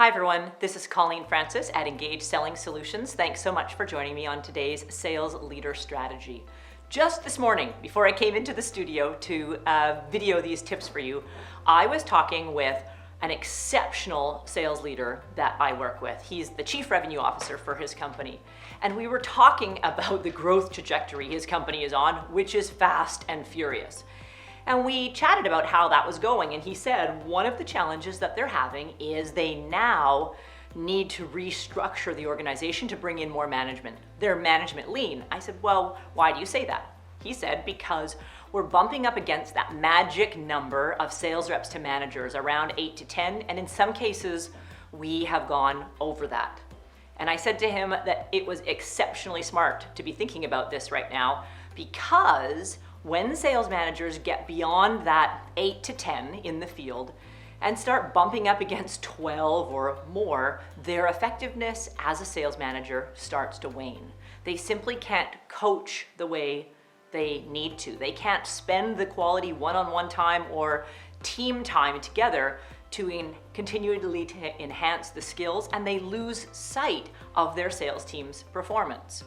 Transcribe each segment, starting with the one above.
Hi everyone, this is Colleen Francis at Engage Selling Solutions. Thanks so much for joining me on today's Sales Leader Strategy. Just this morning, before I came into the studio to video these tips for you, I was talking with an exceptional sales leader that I work with. He's the Chief Revenue Officer for his company. And we were talking about the growth trajectory his company is on, which is fast and furious. And we chatted about how that was going, and he said one of the challenges that they're having is they now need to restructure the organization to bring in more management. They're management lean. I said, well, why do you say that? He said, because we're bumping up against that magic number of sales reps to managers, around 8 to 10, and in some cases, we have gone over that. And I said to him that it was exceptionally smart to be thinking about this right now, because when sales managers get beyond that 8 to 10 in the field and start bumping up against 12 or more, their effectiveness as a sales manager starts to wane. They simply can't coach the way they need to. They can't spend the quality one-on-one time or team time together to continually enhance the skills, and they lose sight of their sales team's performance.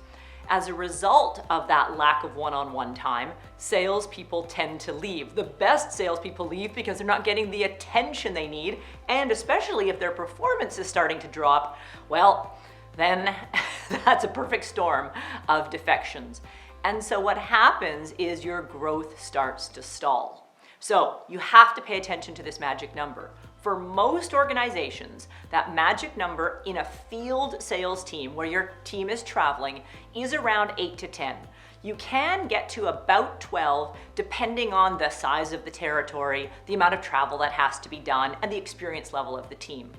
As a result of that lack of one-on-one time, salespeople tend to leave. The best salespeople leave because they're not getting the attention they need, and especially if their performance is starting to drop, well, then that's a perfect storm of defections. And so what happens is your growth starts to stall. So you have to pay attention to this magic number. For most organizations, that magic number in a field sales team where your team is traveling is around 8 to 10. You can get to about 12 depending on the size of the territory, the amount of travel that has to be done, and the experience level of the team.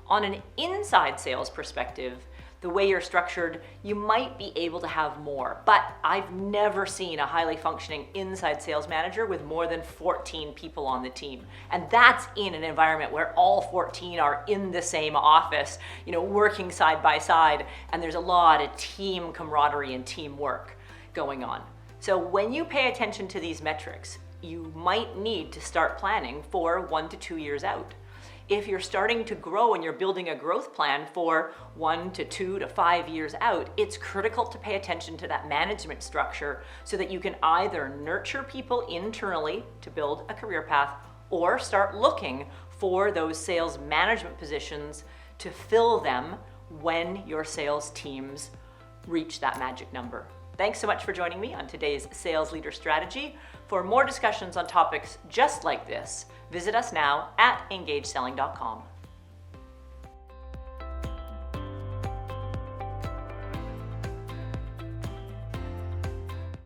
On an inside sales perspective, the way you're structured, you might be able to have more, but I've never seen a highly functioning inside sales manager with more than 14 people on the team. And that's in an environment where all 14 are in the same office, working side by side, and there's a lot of team camaraderie and teamwork going on. So when you pay attention to these metrics, you might need to start planning for 1 to 2 years out. If you're starting to grow and you're building a growth plan for 1 to 2 to 5 years out, it's critical to pay attention to that management structure so that you can either nurture people internally to build a career path or start looking for those sales management positions to fill them when your sales teams reach that magic number. Thanks so much for joining me on today's Sales Leader Strategy. For more discussions on topics just like this, visit us now at engageselling.com.